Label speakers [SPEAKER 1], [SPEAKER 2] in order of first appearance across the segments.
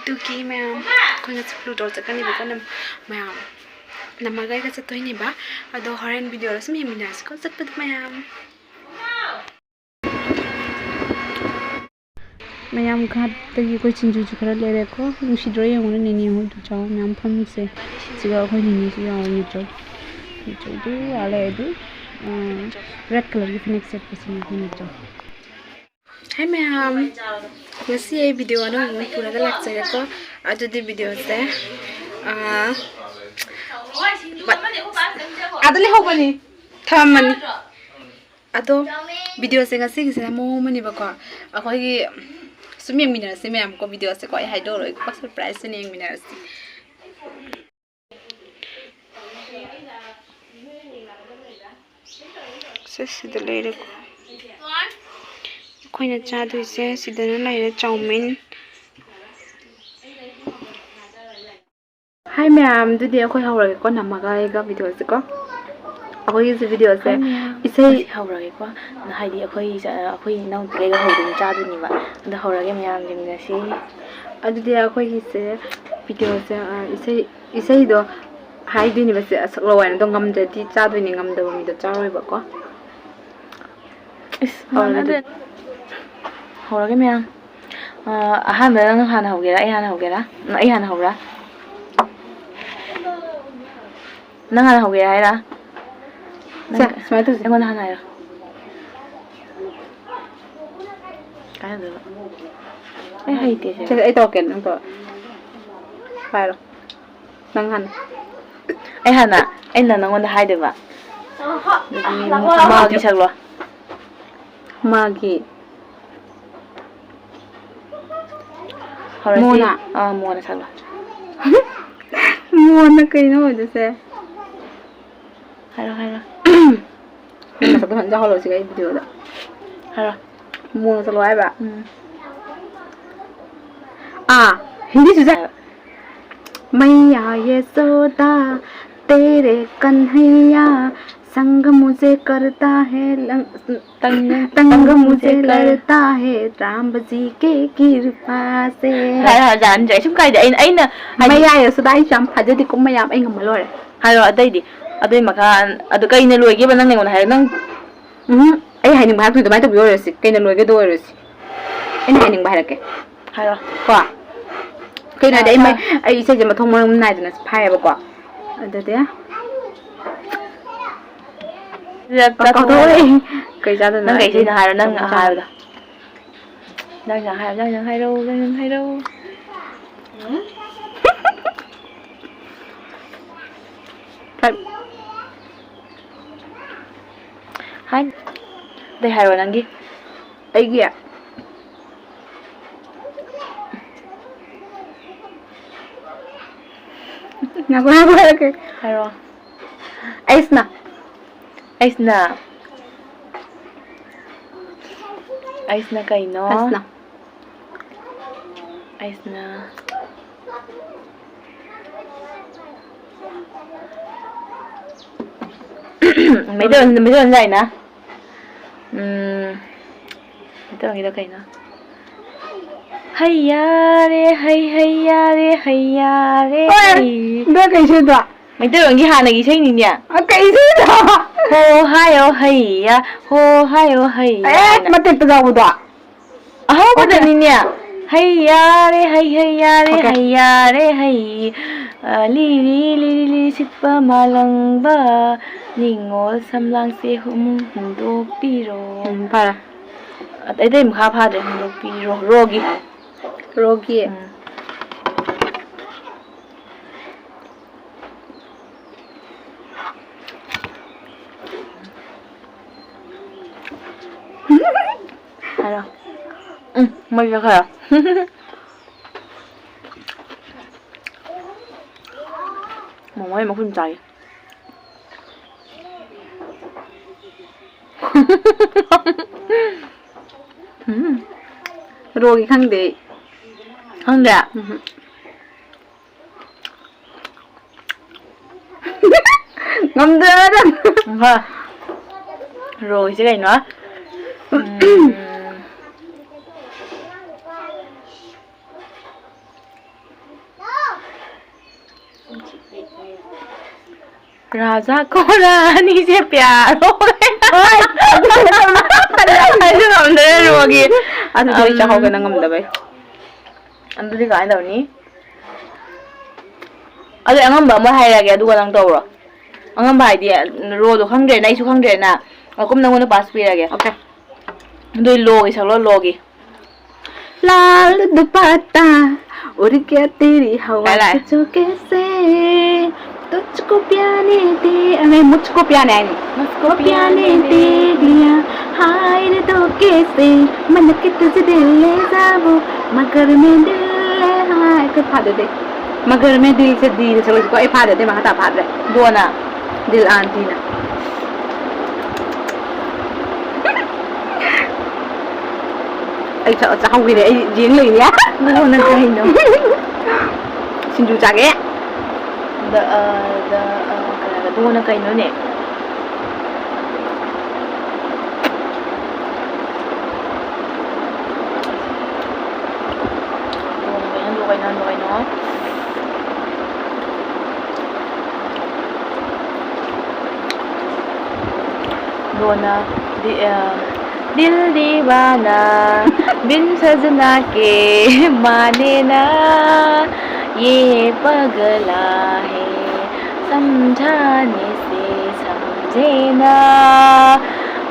[SPEAKER 1] ꯑꯗꯨꯒꯤ ꯃꯌꯥꯝ ꯑꯩꯈꯣꯏꯅ ꯄ꯭ꯂꯨꯇꯣ ꯆꯠꯀꯅꯤꯕꯀꯣ ꯃꯌꯥꯝ ꯅꯝꯃꯒꯩꯒ ꯆꯠꯇꯣꯏꯅꯦꯕ ꯑꯗꯣ ꯍꯣꯔꯦꯟ ꯚꯤꯗꯤꯑꯣꯗ ꯁꯨꯝ ꯌꯦꯡꯃꯤꯟꯅꯔꯁꯤꯀꯣ ꯆꯠꯄꯗ ꯃꯌꯥꯝ ꯘꯥꯠꯇꯒꯤ ꯑꯩꯈꯣꯏ ꯁꯤꯡꯖꯨꯁꯨ ꯈꯔ ꯂꯩꯔꯦꯀꯣ ꯅꯨꯡꯁꯤꯗ꯭ꯔꯣ ꯌꯦꯡꯉꯣꯅꯦ ꯅꯦꯅꯦ ꯍꯣꯏꯗꯨ ꯆꯥꯎ ꯃꯌꯥꯝ ꯐꯝꯃꯤꯁꯦ ꯁꯤꯒ ꯑꯩꯈꯣꯏ ꯅꯦꯅꯦꯁꯨ ꯌꯥꯎꯋꯦ ꯅꯠꯇ꯭ꯔꯣ ꯂꯩꯔꯗꯤ ꯔꯦꯗ ꯀꯂꯔꯒꯤ ꯐꯅꯦꯛ ꯁꯦꯠꯄꯁꯤꯅ ꯑꯩꯈꯣꯏ ꯅꯠꯇ꯭ꯔꯣ ꯍꯥꯏ ꯃꯌꯥꯝ ꯉꯁꯤ ꯑꯩ ꯚꯤꯗꯤꯑꯣ ꯑꯅꯧꯕ ꯄꯨꯔꯒ ꯂꯥꯛꯆꯔꯦꯀꯣ ꯑꯗꯨꯗꯤ ꯚꯤꯗꯤꯑꯣꯁꯦ ꯑꯗ ꯂꯩꯍꯧꯕꯅꯤ ꯊꯝꯃꯅꯤ ꯑꯗꯣ ꯚꯤꯗꯤꯑꯣꯁꯦ ꯉꯁꯤꯒꯤꯁꯤꯅ ꯃꯑꯣꯡ ꯑꯃꯅꯦꯕꯀꯣ ꯑꯩꯈꯣꯏꯒꯤ ꯁꯨꯝ ꯌꯦꯡꯃꯤꯟꯅꯔꯁꯤ ꯃꯌꯥꯝꯀꯣ ꯚꯤꯗꯤꯑꯣꯁꯦꯀꯣ ꯑꯩ ꯍꯥꯏꯗꯣꯛꯑꯔꯣꯏꯀꯣ ꯁꯔꯄ꯭ꯔꯥꯏꯖꯇꯅ ꯌꯦꯡꯃꯤꯟꯅꯔꯁꯤ ꯁꯤꯗ ꯂꯩꯔꯦꯀꯣ ꯑꯩꯈꯣꯏꯅ ꯆꯥꯗꯣꯏꯁꯦ ꯁꯤꯗꯅ ꯂꯩꯔꯦ ꯆꯧꯃꯤꯟ ꯍꯥꯏ ꯃꯌꯥꯝ ꯑꯗꯨꯗꯤ ꯑꯩꯈꯣꯏ ꯍꯧꯔꯒꯦꯀꯣ ꯅꯝꯃꯒ ꯑꯩꯒ ꯚꯤꯗꯤꯑꯣꯁꯦꯀꯣ ꯑꯩꯈꯣꯏꯒꯤ ꯚꯤꯗꯤꯑꯣꯁꯦ ꯏꯁꯩ
[SPEAKER 2] ꯍꯧꯔꯒꯦꯀꯣ ꯍꯥꯏꯗꯤ ꯑꯩꯈꯣꯏ ꯏꯅꯥꯎꯄꯤꯒꯩꯒ ꯍꯧꯗꯣꯏꯅꯤ ꯆꯥꯗꯣꯏꯅꯦꯕ ꯑꯗꯣ ꯍꯧꯔꯒꯦ ꯃꯌꯥꯝ ꯌꯦꯡꯃꯤꯟꯅꯁꯤ
[SPEAKER 1] ꯑꯗꯨꯗꯤ ꯑꯩꯈꯣꯏꯒꯤꯁꯦ ꯚꯤꯗꯤꯑꯣꯁꯦ ꯏꯁꯩꯗꯣ ꯍꯥꯏꯗꯣꯏꯅꯦꯕ ꯁꯛꯂꯛꯑꯣ ꯍꯥꯏꯅ ꯑꯗꯣ ꯉꯝꯗ꯭ꯔꯗꯤ ꯆꯥꯗꯣꯏꯅꯦ ꯉꯝꯗꯕ ꯃꯤꯗꯣ ꯆꯥꯔꯣꯏꯕꯀꯣ
[SPEAKER 2] ꯍꯧꯔꯒꯦ ꯃꯌꯥꯝ ꯑꯍꯥꯟꯕꯗ ꯅꯪ ꯍꯥꯟꯅ ꯍꯧꯒꯦꯔꯥ ꯑꯩ ꯍꯥꯟꯅ ꯍꯧꯒꯦꯔꯥ ꯑꯩ ꯍꯥꯟꯅ ꯍꯧꯕ꯭ꯔꯥ ꯅꯪ ꯍꯥꯟꯅ ꯍꯧꯒꯦꯔꯥ ꯍꯥꯏꯔ
[SPEAKER 1] ꯁꯨꯃꯥꯏꯅ ꯇꯧꯁꯦ
[SPEAKER 2] ꯑꯩꯉꯣꯟꯗ ꯍꯥꯟꯅ ꯍꯥꯏꯔꯣ ꯀꯥꯏꯗꯕ ꯑꯩ ꯍꯩꯇꯦꯁꯦ
[SPEAKER 1] ꯑꯩ ꯇꯧꯔꯛꯀꯦ ꯅꯪ ꯇꯧꯔ ꯍꯥꯏꯔꯣ ꯅꯪ ꯍꯥꯟꯅ
[SPEAKER 2] ꯑꯩꯅ ꯅꯪꯉꯣꯟꯗ ꯍꯥꯏꯗꯣꯏꯕ ꯑꯗꯨꯗꯤ ꯃꯥꯒꯤ ꯁꯛꯂꯣ
[SPEAKER 1] ꯃꯥꯒꯤ
[SPEAKER 2] ꯍꯧꯔꯁꯤ
[SPEAKER 1] ꯃꯣꯅ
[SPEAKER 2] ꯃꯣꯅ ꯁꯛꯂꯣ
[SPEAKER 1] ꯃꯣꯅ ꯀꯩꯅꯣ ꯑꯣꯏꯗꯣꯏꯁꯦ
[SPEAKER 2] ꯍꯥꯏꯔꯣ
[SPEAKER 1] ꯃꯁꯛꯇꯣ ꯐꯖꯅ ꯌꯥꯎꯍꯜꯂꯁꯤꯒ ꯑꯩ ꯚꯤꯗꯤꯑꯣꯗ
[SPEAKER 2] ꯍꯥꯏꯔꯣ
[SPEAKER 1] ꯃꯣꯅ ꯆꯠꯂꯣ ꯍꯥꯏꯕ हिंदी से मैया यशोदा तेरे कन्हैया संग मुझे करता है तंग मुझे लड़ता है राम जी के कृपा से
[SPEAKER 2] जानजे सुम कायदे अꯩꯅ
[SPEAKER 1] मैया यशोदा आई ꯌꯥꯝ ꯐꯖꯗꯤ ꯀꯨꯝ ꯃꯌꯥꯝ ꯑꯩ ꯉꯝꯃ ꯂꯣꯏꯔꯦ
[SPEAKER 2] ꯍꯥꯏꯔꯣ ꯑꯇꯩꯗꯤ ꯑꯗꯨꯏ ꯃꯈꯥ ꯑꯗꯨ ꯀꯩꯅ ꯂꯣꯏꯒꯦꯕ ꯅꯪ ꯑꯩꯉꯣꯟꯗ ꯍꯥꯏꯔꯣ ꯅꯪ
[SPEAKER 1] ꯑꯩ ꯍꯥꯏꯅꯤꯡꯕ ꯍꯥꯏꯔꯛꯇꯣꯏ ꯑꯗꯨꯃꯥꯏꯅ ꯇꯧꯕꯤ ꯑꯣꯏꯔꯁꯤ ꯀꯩꯅ ꯂꯣꯏꯒꯦꯗꯣ ꯑꯣꯏꯔꯁꯤ ꯑꯩꯅ ꯍꯥꯏꯅꯤꯡꯕ ꯍꯥꯏꯔꯛꯀꯦ
[SPEAKER 2] ꯍꯥꯏꯔꯣ
[SPEAKER 1] ꯀꯣ ꯀꯩꯅꯣ ꯍꯥꯏꯗꯤ ꯑꯩ ꯏꯁꯩꯁꯦ ꯃꯊꯣꯡ ꯃꯔꯝ ꯅꯥꯏꯗꯅ ꯐꯥꯏꯌꯦꯕꯀꯣ ꯑꯗꯨꯗꯤ ꯀꯩ ꯆꯥꯗꯣꯏꯅꯣ
[SPEAKER 2] ꯅꯪ ꯀꯩ ꯏꯁꯩꯅꯣ ꯍꯥꯏꯔꯣ ꯅꯪ ꯍꯥꯏꯕꯗꯣ ꯅꯪ ꯍꯥꯏꯔꯣ ꯍꯥꯏ ꯑꯗꯩ ꯍꯥꯏꯔꯣ ꯅꯪꯒꯤ
[SPEAKER 1] ꯑꯩꯒꯤ
[SPEAKER 2] ꯍꯥꯏꯔꯣ
[SPEAKER 1] ꯑꯩꯁꯅ
[SPEAKER 2] ꯀꯩꯅꯣ
[SPEAKER 1] ꯑꯩꯁꯅ
[SPEAKER 2] ꯃꯩꯇꯩꯂꯣꯟ ꯌꯥꯏꯅ ꯃꯩꯇꯩꯂꯣꯟꯒꯤꯗꯣ ꯀꯩꯅꯣ ꯍꯩꯌꯥꯔꯦ ꯍꯩꯌꯥꯔꯦ ꯍꯩꯌꯥꯔꯦ
[SPEAKER 1] ꯅꯣꯏ ꯀꯩ ꯏꯁꯩꯗꯣ
[SPEAKER 2] ꯃꯩꯇꯩꯂꯣꯟꯒꯤ ꯍꯥꯟꯅꯒꯤ ꯏꯁꯩꯅꯤꯅꯦ
[SPEAKER 1] ꯀꯩ ꯏꯁꯩꯅꯣ
[SPEAKER 2] ꯍꯣ ꯍꯥꯏꯌꯣ ꯍꯩꯌꯥ ꯍꯣ ꯍꯥꯏꯌꯣ ꯍꯩꯌꯥ
[SPEAKER 1] ꯃꯇꯦꯛꯇ ꯌꯥꯎꯕꯗꯣ
[SPEAKER 2] ꯑꯍꯧꯕꯗꯅꯤꯅꯦ ꯍꯩꯌꯥꯔꯦ ꯍꯩꯌꯥꯔꯦ ꯍꯩꯌꯥꯔꯦ ꯂꯤꯔꯤ ꯂꯤꯔꯤ ꯁꯤꯠꯄ ꯃꯥꯂꯪꯕ ꯅꯤꯡꯉꯣꯜ ꯁꯝꯂꯥꯡꯁꯦ ꯍꯨꯝꯗꯣꯛꯄꯤꯔꯣ
[SPEAKER 1] ꯐꯔꯦ
[SPEAKER 2] ꯑꯇꯩ ꯃꯈꯥ ꯐꯥꯗ꯭ꯔꯦ ꯍꯨꯝꯗꯣꯛꯄꯤꯔꯣ ꯔꯣꯒꯤ 하라. 멀리 가요. 뭐해 뭐 혼자야.
[SPEAKER 1] 로기 강대.
[SPEAKER 2] 강대.
[SPEAKER 1] 남자는.
[SPEAKER 2] 로 이제가 있나? राजा को रानी से प्यार हो गया ꯑꯩꯁꯨ ꯉꯝꯗ꯭ꯔꯦ ꯔꯣꯒꯤ
[SPEAKER 1] ꯑꯗꯨꯗꯤ ꯑꯩ ꯆꯥꯍꯧꯒꯅ ꯉꯝꯗꯕꯩ
[SPEAKER 2] ꯑꯗꯨꯗꯤ ꯀꯃꯥꯏꯅ ꯇꯧꯅꯤ ꯑꯗꯨ ꯑꯉꯝꯕ ꯑꯃ ꯍꯥꯏꯔꯒꯦ ꯑꯗꯨꯒ ꯅꯪ ꯇꯧꯔꯣ ꯑꯉꯝꯕ ꯍꯥꯏꯗꯤ ꯔꯣꯗꯣ ꯈꯪꯗ꯭ꯔꯦꯅ ꯑꯩꯁꯨ ꯈꯪꯗ꯭ꯔꯦꯅ ꯃꯀꯨꯝ ꯅꯪꯉꯣꯟꯗ ꯄꯥꯁ ꯄꯤꯔꯒꯦ
[SPEAKER 1] ꯑꯣꯀꯦ
[SPEAKER 2] ꯑꯗꯨ ꯂꯣꯒꯤ ꯁꯛꯂꯣ ꯂꯣꯒꯤ
[SPEAKER 1] लाल दुपट्टा उड़ गया तेरी हवा
[SPEAKER 2] लाला।
[SPEAKER 1] से झोंके से तुझको प्याने दे नहीं मुझको प्याने आई नहीं मुझको प्याने दे दिया हाय रे तो कैसे मन के तुझे दिल ले जाओ मगर मैं दिल ले हाय को फा दे मगर मैं दिल से इसको ए फा दे महता फा दे
[SPEAKER 2] दोना
[SPEAKER 1] दिल आंटी ना ai sợ sao vì để diễn liền nhá nó nên cái hình đâu xin chú chả ghé
[SPEAKER 2] cái doona kay no ne doona kay no doona दिल दीवाना बिन सजना के माने ना ये पगला है समझाने से समझे ना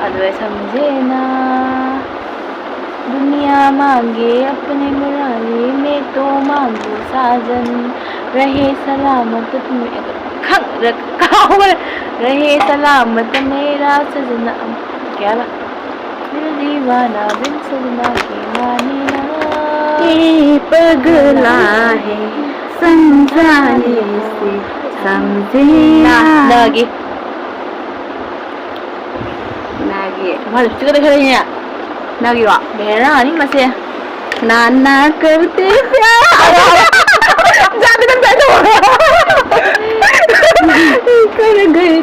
[SPEAKER 2] अद्वै समझे ना दुनिया मांगे अपने मुरारी में तो मांगो साजन रहे सलामत रहे सलामत मेरा सजना क्या दिल दीवाना बिन सजना के माने ना
[SPEAKER 1] ये पगला है समझाने से समझे ना
[SPEAKER 2] नागी
[SPEAKER 1] नागी
[SPEAKER 2] हमारे चिकन दिख रही है
[SPEAKER 1] नागी वा
[SPEAKER 2] मेरा नहीं मसे
[SPEAKER 1] नाना करते प्यार जाते तक बैठो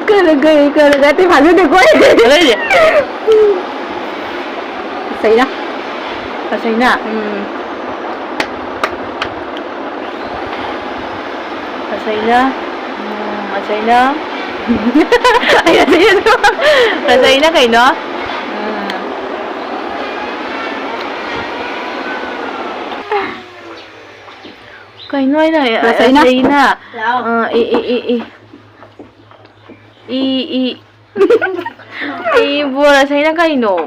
[SPEAKER 1] कर गए ते भालू देखो सही ना
[SPEAKER 2] सही ना सही ना सही ना सही ना कहीं ना kay nói này sấy na i bùa sấy na kay no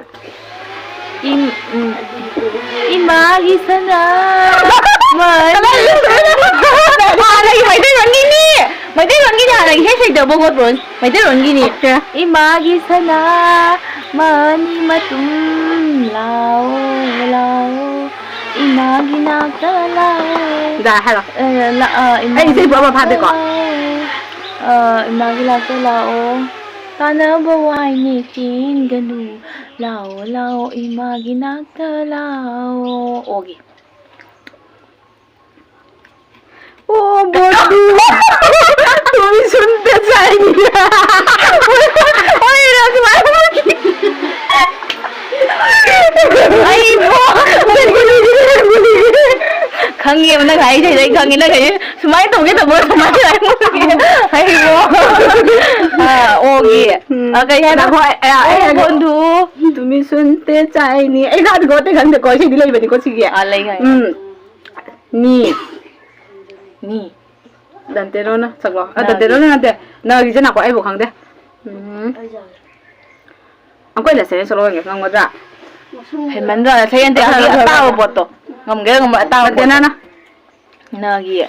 [SPEAKER 2] imagi sana lagi mày tới rồi gini mày tới rồi gini lagi hết sấy double god bron mày tới rồi gini imagi sana mani matum lao lao imaginatala
[SPEAKER 1] dạ hay rồi
[SPEAKER 2] anh
[SPEAKER 1] sẽ bữa mà phát được
[SPEAKER 2] imaginatala Sana baway ni tin ganu lao lao imaginatala ogi
[SPEAKER 1] oh bodu tumi sunte जाएगी ओए रात में
[SPEAKER 2] ay bo khangye na gai dai khangye na gai sumai to ge to bo sumai lai mo ay bo ogi kay ha na
[SPEAKER 1] hỏi
[SPEAKER 2] bondu
[SPEAKER 1] tumi sunte जाएगी ai ra được cái khăn được coi gì lấy về thì có gì kìa
[SPEAKER 2] lấy ngay
[SPEAKER 1] ni
[SPEAKER 2] ni
[SPEAKER 1] dantero na saglo dantero na nante na gi jana ko ai bo khang de ang ko la se solo nge ngang mo ra
[SPEAKER 2] hay man ra thấy anh ta tao bột to ngầm cái ngầm tao
[SPEAKER 1] dante na na
[SPEAKER 2] nagi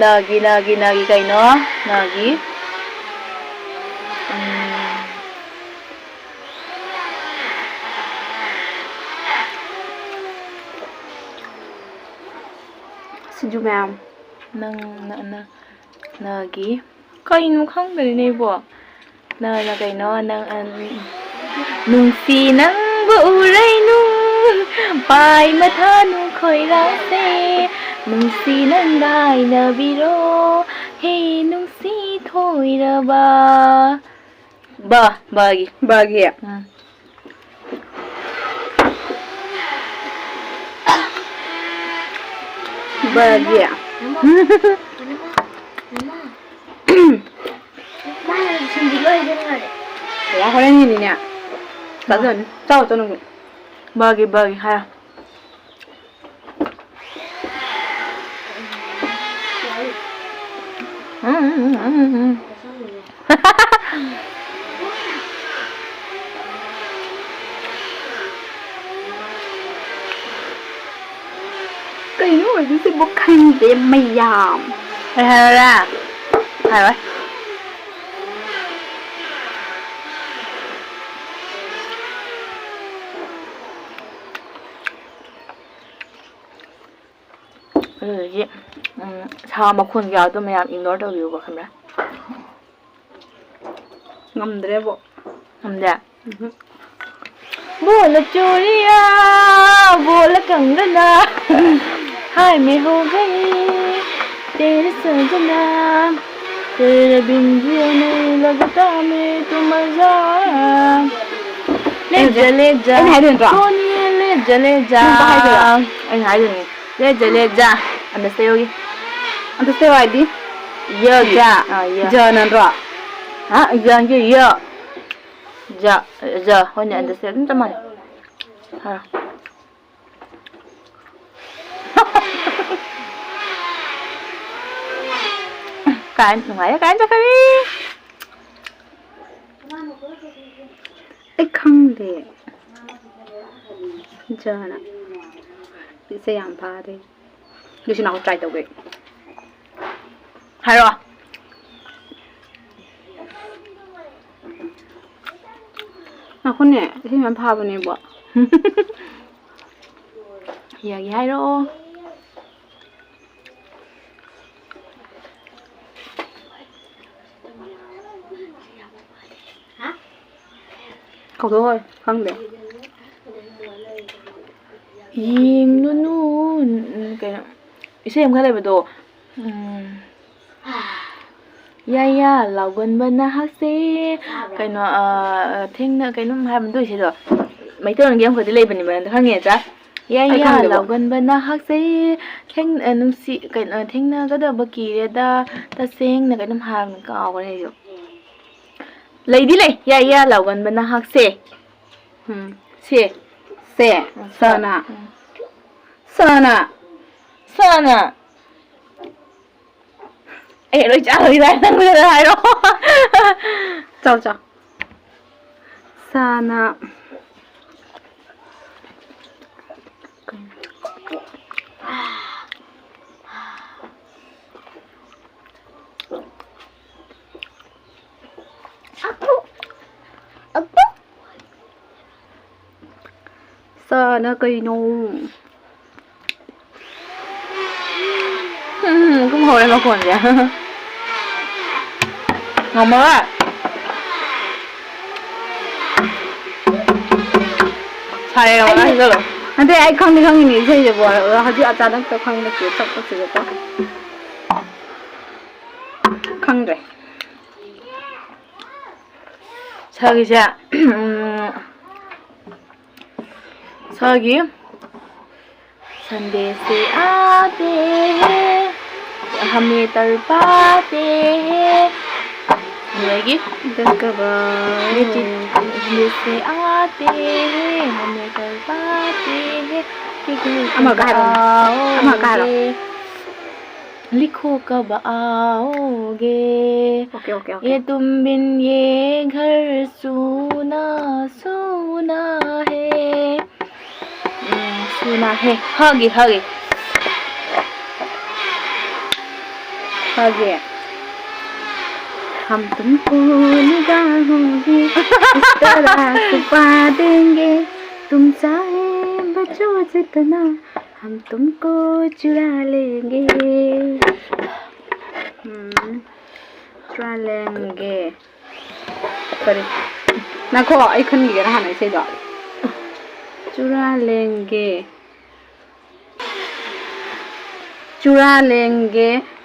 [SPEAKER 2] nagi kay no nagi
[SPEAKER 1] sinju ma'am
[SPEAKER 2] nagi kay no khang dali nei bo na kay no nang nung si nang bu rai nung pai ma tha nung khoi ra se nung si nang dai na biro he nung si thoi ra ba gi
[SPEAKER 1] bagi ya 야 호랭이냐 자전 짜오 짜는 거
[SPEAKER 2] bagi ha
[SPEAKER 1] cái nó là cái bốc khăn để mày làm
[SPEAKER 2] hay ra hay rồi 그러지. 차 막혼 야도 매암 이너도 비우고 카메라.
[SPEAKER 1] ngâm bộ
[SPEAKER 2] 감자. Bố là Julia, bố là cẳng đất na. Hai mẹ hồ gay, tê là sợ chân na. Tê là bình dương này là cái ta mẹ tụi mà ra. Lê ja.
[SPEAKER 1] anh hai đường rõ
[SPEAKER 2] Con lê ja. Anh hai đường. Lê ja. Understand 여기?
[SPEAKER 1] understand ID
[SPEAKER 2] 여자.
[SPEAKER 1] 저는 rõ
[SPEAKER 2] 아, 이게 여. 자, 혼자 understand 잠깐만. 하라. Cái ngoài cái cho cái đi.
[SPEAKER 1] cái khăn để giờ nè bị xe hàng pha đi như thế nào chạy đâu vậy
[SPEAKER 2] hay rồi.
[SPEAKER 1] nào con nè thì mình pha bên này bỏ
[SPEAKER 2] Giờ gì hay đâu.
[SPEAKER 1] không thôi khăn để
[SPEAKER 2] Yên nu cái xem cái này đồ. Yaya lão gần bên na hắc xí cái nó thinh cái nó hai mình đuổi xe rồi mấy tên kia không phải đi lấy bên này khang nghe cha Yaya lão gần bên na hắc xí thinh nung xí cái nó thinh na cái đó bất kỳ đó ta xem là cái nó hai mình có cái này rồi lấy đi lấy Yaya lão gần bên na hắc xí xí
[SPEAKER 1] xe sana sana
[SPEAKER 2] sana ê đôi trả lời đây đang nghe lại đó
[SPEAKER 1] chào chào sana sana cây nung
[SPEAKER 2] không hồi em có quần vậy ngon quá xài rồi đó rồi
[SPEAKER 1] 근데 아이 康康你这些我하지 않잖아 또 康的节奏不知道康的
[SPEAKER 2] 자기자 자기 संदेश आते हैं हमें तड़पाते हैं लगी संदेश आते हैं हमें तड़पाते हैं आओगे लिखो कब आओगे ये तुम बिन ये घर सुना सुना है सुना है हगे
[SPEAKER 1] हम तुमको निगाहों की इस तरह छुपा देंगे तुम चाहे बचो जितना हम तुमको चुरा लेंगे चुरा लेंगे sorry ना को आई खन ये रहा नहीं सही दो चुरा लेंगे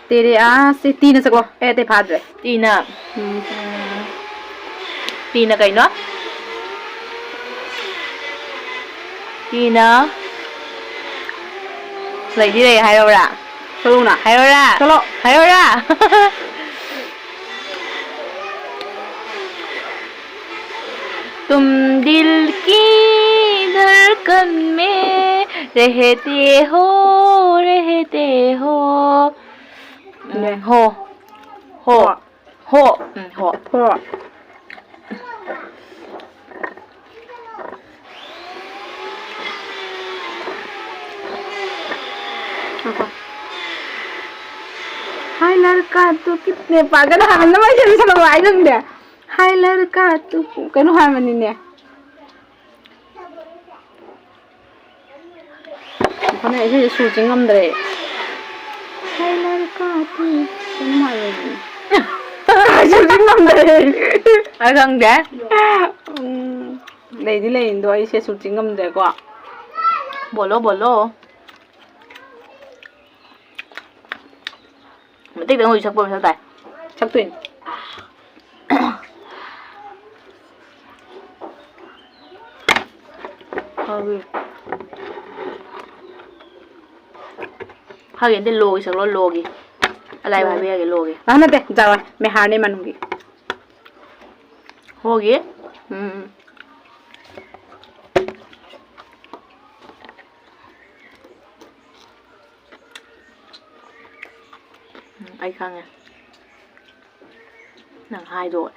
[SPEAKER 1] तेरे से तीन सको ए ते फाद रे
[SPEAKER 2] तीना तीना कहीं ना तीना lấy đi đây hay đâu ra
[SPEAKER 1] solo na
[SPEAKER 2] hay đâu ra
[SPEAKER 1] solo
[SPEAKER 2] hay đâu ra तुम दिल की धड़कन में रहते हो हो हो हो हो
[SPEAKER 1] พ่อहाय लड़का तू कितने पागल है ना मैं चल चलो आई लंग दे हाय लड़का तू कनु है मनी ने कोने ऐसे शूटिंग हम दरे हाय लड़का तू कनु है मनी शूटिंग हम दरे
[SPEAKER 2] ai gần để
[SPEAKER 1] lấy đi lấy đồ ấy sẽ shooting हम दरे को
[SPEAKER 2] bộ lô mình tích được hồi sắc bơm sao tại
[SPEAKER 1] chắc tuyển
[SPEAKER 2] hai cái tên lô sắc lô gìอะไรไปเบี้ยcái lô gì
[SPEAKER 1] à nè giờ rồi mẹ hà này mà nung gì
[SPEAKER 2] hồ gì ai khăng à nàng hai rồi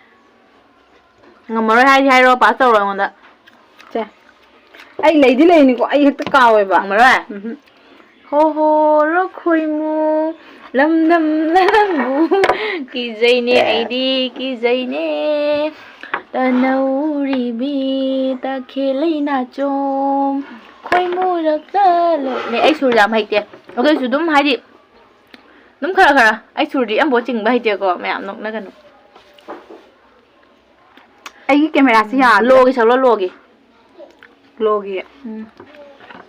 [SPEAKER 2] ngầm mà hai rồi bắt đầu rồi còn đó
[SPEAKER 1] chà ai lấy đi lấy này có ai hết tất cao rồi bà
[SPEAKER 2] ngầm mà rồi ho lo khôi mu lâm bu ki dây nè ai đi ki dây nè ta nấu ribi ta khê lấy na chôm khôi mu được ta này ai sủi làm hay tiệt ok sủi đúng hay đi đúng khờ ai sủi đi em bố chừng bay tiệt có mẹ ăn nó gần
[SPEAKER 1] ai cái camera xí à
[SPEAKER 2] lô cái sao lô cái
[SPEAKER 1] logi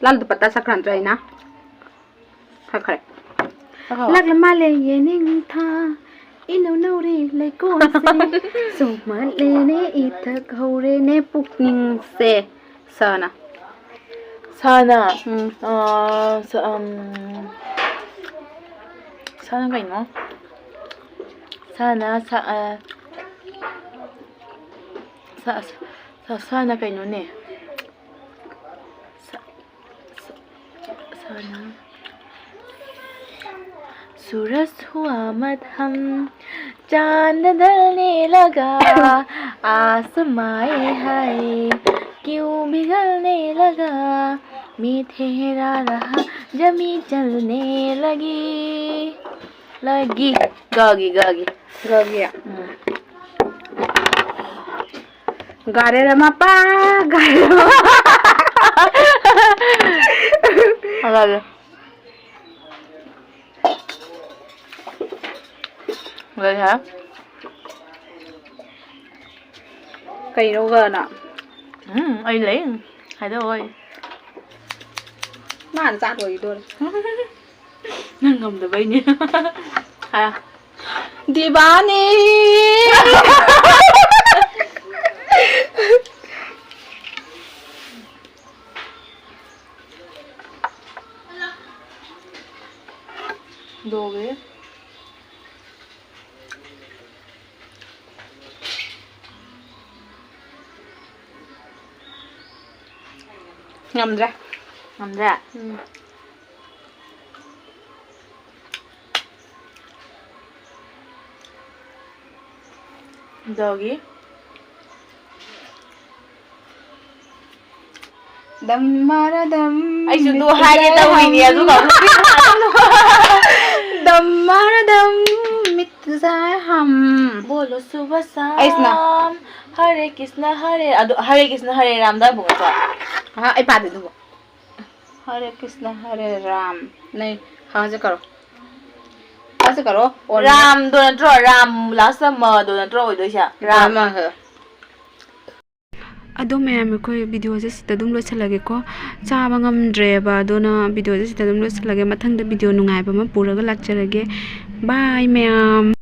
[SPEAKER 1] lal dupatta sakran trai na khare lag lama le ye ning tha ino no re le ko se so ma le ne ithak hore ne pukning se sana
[SPEAKER 2] sana sana cái nó sana sana cái nó nè sana सूरज हुआ मध्यम चांद ढलने लगा आसमाए हाय क्यों पिघलने लगा मैं ठहरा रहा जमी चलने लगी गागी
[SPEAKER 1] गारे रमा पा गारे
[SPEAKER 2] Rama rồi hả
[SPEAKER 1] cây đâu gần ạ
[SPEAKER 2] ai lấy hai đứa ơi
[SPEAKER 1] nó ăn sát rồi tôi
[SPEAKER 2] nó ngầm từ bây nhiêu hay à
[SPEAKER 1] đi bán đi
[SPEAKER 2] đồ ghế
[SPEAKER 1] ngầm ra
[SPEAKER 2] 저기
[SPEAKER 1] đâm mara đâm
[SPEAKER 2] anh chúng tôi hai cái tàu hình nè giúp cậu
[SPEAKER 1] đâm mara đâm mít ra hầm
[SPEAKER 2] bolo subasa
[SPEAKER 1] Aisna.
[SPEAKER 2] Hare Krishna Hare Ram da bunga sa
[SPEAKER 1] ha ai pa de du Hare Krishna Hare Ram नहीं हाँ से करो और
[SPEAKER 2] Ram do na draw Ram last summer do na draw ido siya
[SPEAKER 1] Ram है अदो ma'am कोई video से सिता दुम लोचलगे को चाबा ngamdreba adona वीडियो से सिता दुम लोचलगे मथंग द वीडियो नुंगाइबा मा पुरगा लाक्चरगे बाय मैम